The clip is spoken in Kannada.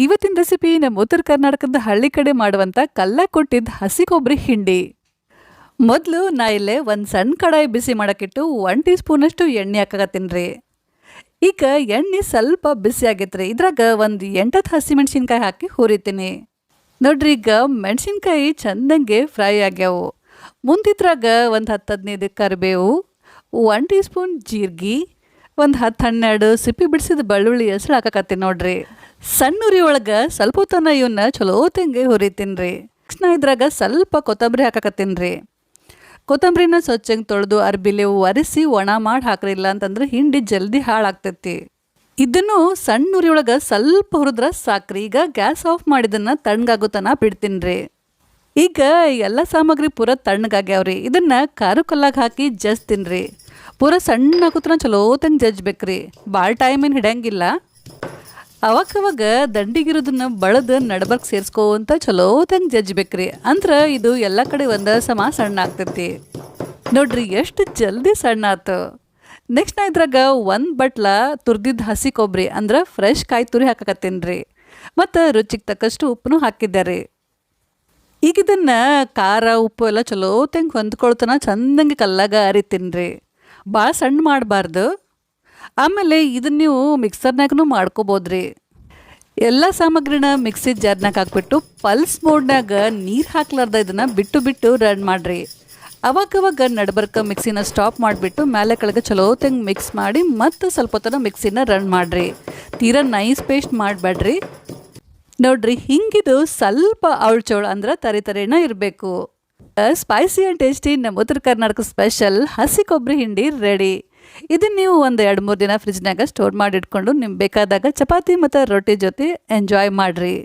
ಇವತ್ತಿನ ರೆಸಿಪಿ ನಮ್ಮ ಉತ್ತರ ಕರ್ನಾಟಕದ ಹಳ್ಳಿ ಕಡೆ ಮಾಡುವಂಥ ಕಲ್ಲ ಕೊಟ್ಟಿದ್ದ ಹಸಿ ಕೊಬ್ಬರಿ ಹಿಂಡಿ. ಮೊದಲು ನಾ ಇಲ್ಲೇ ಒಂದು ಸಣ್ಣ ಕಡಾಯಿ ಬಿಸಿ ಮಾಡೋಕ್ಕಿಟ್ಟು 1 ಟೀ ಸ್ಪೂನಷ್ಟು ಎಣ್ಣೆ ಹಾಕಕತ್ತೀನಿ ರೀ. ಈಗ ಎಣ್ಣೆ ಸ್ವಲ್ಪ ಬಿಸಿ ಆಗೈತ್ರಿ. ಇದ್ರಾಗ ಒಂದು 8 ಹಸಿಮೆಣ್ಸಿನ್ಕಾಯಿ ಹಾಕಿ ಹುರಿತೀನಿ. ನೋಡ್ರಿ, ಈಗ ಮೆಣಸಿನ್ಕಾಯಿ ಚಂದಂಗೆ ಫ್ರೈ ಆಗ್ಯಾವು. ಮುಂದಿದ್ರಾಗ ಒಂದು 10-15 ಕರಿಬೇವು, 1 ಟೀ ಸ್ಪೂನ್ ಜೀರಿಗೆ, ಒಂದು 10-12 ಸಿಪ್ಪಿ ಬಿಡಿಸಿದ ಬೆಳ್ಳುಳ್ಳಿ ಹೆಸರು ಹಾಕಕತ್ತೀನಿ ನೋಡ್ರಿ. ಸಣ್ಣ ಉರಿ ಒಳಗೆ ಸ್ವಲ್ಪ ಹೊತ್ತನ ಇವನ್ನ ಚಲೋ ತಂಗೆ ಹುರಿತೀನಿ ರೀ. ನಾ ಇದ್ರಾಗ ಸ್ವಲ್ಪ ಕೊತ್ತಂಬರಿ ಹಾಕಕತ್ತೀನಿ ರೀ. ಕೊತ್ತಂಬರಿನ ಸ್ವಚ್ಛಂಗೆ ತೊಳೆದು ಅರ್ಬಿಲೆ ಒರೆಸಿ ಒಣ ಮಾಡಿ ಹಾಕ್ರಿಲ್ಲ ಅಂತಂದ್ರೆ ಹಿಂಡಿ ಜಲ್ದಿ ಹಾಳಾಗ್ತೈತಿ. ಇದನ್ನು ಸಣ್ಣ ಉರಿ ಒಳಗೆ ಸ್ವಲ್ಪ ಹುರಿದ್ರೆ ಸಾಕ್ರಿ. ಈಗ ಗ್ಯಾಸ್ ಆಫ್ ಮಾಡಿದನ್ನ ತಣ್ಣಗಾಗುತ್ತನ ಬಿಡ್ತೀನಿ ರೀ. ಈಗ ಎಲ್ಲ ಸಾಮಗ್ರಿ ಪೂರ ತಣ್ಣಗಾಗ್ಯಾವ್ರಿ. ಇದನ್ನು ಖಾರ ಕಲ್ಲಾಗ ಹಾಕಿ ಜಜ್ತೀನಿ ರೀ. ಪೂರ ಸಣ್ಣ ಹಾಕುತ್ತ ಚಲೋ ತಂಗೆ ಜಜ್ಬೇಕ್ರಿ. ಭಾಳ ಟೈಮೇನು ಹಿಡಂಗಿಲ್ಲ. ಅವಾಗ ದಂಡಿಗಿರೋದನ್ನ ಬಳದು ನಡ್ಬರ್ಕ್ ಸೇರಿಸ್ಕೊಂತ ಚಲೋ ತಂಗೆ ಜಜ್ಬೇಕ್ರಿ. ಅಂದ್ರೆ ಇದು ಎಲ್ಲ ಕಡೆ ಒಂದೇ ಸಮ ಸಣ್ಣ ಆಗ್ತೈತಿ. ನೋಡ್ರಿ ಎಷ್ಟು ಜಲ್ದಿ ಸಣ್ಣ ಆತು. ನೆಕ್ಸ್ಟ್ ನಾ ಇದ್ರಾಗ 1 ಬಟ್ಲ ತುರ್ದಿದ್ದು ಹಸಿ ಕೊಬ್ಬರಿ ಅಂದ್ರೆ ಫ್ರೆಶ್ ಕಾಯಿ ತುರಿ ಹಾಕಕತ್ತೀನಿ ರೀ. ಮತ್ತು ರುಚಿಗೆ ತಕ್ಕಷ್ಟು ಉಪ್ಪನ್ನು ಹಾಕಿದ್ದೆ ರೀ. ಈಗ ಇದನ್ನು ಖಾರ ಉಪ್ಪು ಎಲ್ಲ ಚಲೋ ತಂಗೆ ಹೊಂದ್ಕೊಳ್ತಾನ ಚಂದಂಗೆ ಕಲ್ಲಾಗ ಅರಿತೀನಿ ರೀ. ಭಾಳ ಸಣ್ಣ ಮಾಡಬಾರ್ದು. ಆಮೇಲೆ ಇದನ್ನು ನೀವು ಮಿಕ್ಸರ್ನಾಗೂ ಮಾಡ್ಕೋಬೋದ್ರಿ. ಎಲ್ಲ ಸಾಮಗ್ರಿನ ಮಿಕ್ಸಿ ಜಾರ್ನಾಗ ಹಾಕ್ಬಿಟ್ಟು ಪಲ್ಸ್ ಮೋಡ್ನಾಗ ನೀರು ಹಾಕ್ಲಾರ್ದ ಇದನ್ನು ಬಿಟ್ಟು ರನ್ ಮಾಡಿರಿ. ಅವಾಗವಾಗ ನಡ್ಬರ್ಕ ಮಿಕ್ಸಿನ ಸ್ಟಾಪ್ ಮಾಡಿಬಿಟ್ಟು ಮೇಲೆ ಕೆಳಗೆ ಚಲೋ ತಂಗೆ ಮಿಕ್ಸ್ ಮಾಡಿ ಮತ್ತು ಸ್ವಲ್ಪ ಹೊತ್ತನ ಮಿಕ್ಸಿನ ರನ್ ಮಾಡಿರಿ. ತೀರಾ ನೈಸ್ ಪೇಸ್ಟ್ ಮಾಡಬೇಡ್ರಿ. ನೋಡ್ರಿ, ಹಿಂಗಿದು ಸ್ವಲ್ಪ ಅವಳ್ಚೋಳು ಅಂದ್ರೆ ತರಿನ ಇರಬೇಕು. ಸ್ಪೈಸಿ ಆ್ಯಂಡ್ ಟೇಸ್ಟಿ ನಮ್ಮ ಉತ್ತರ ಕರ್ನಾಟಕ ಸ್ಪೆಷಲ್ ಹಸಿ ಕೊಬ್ಬರಿ ಹಿಂಡಿ ರೆಡಿ. ಇದನ್ನು ನೀವು ಒಂದು 2-3 ದಿನ ಫ್ರಿಜ್ನಾಗ ಸ್ಟೋರ್ ಮಾಡಿ ಇಟ್ಕೊಂಡು ನಿಮ್ಗೆ ಬೇಕಾದಾಗ ಚಪಾತಿ ಮತ್ತು ರೊಟ್ಟಿ ಜೊತೆ ಎಂಜಾಯ್ ಮಾಡಿರಿ.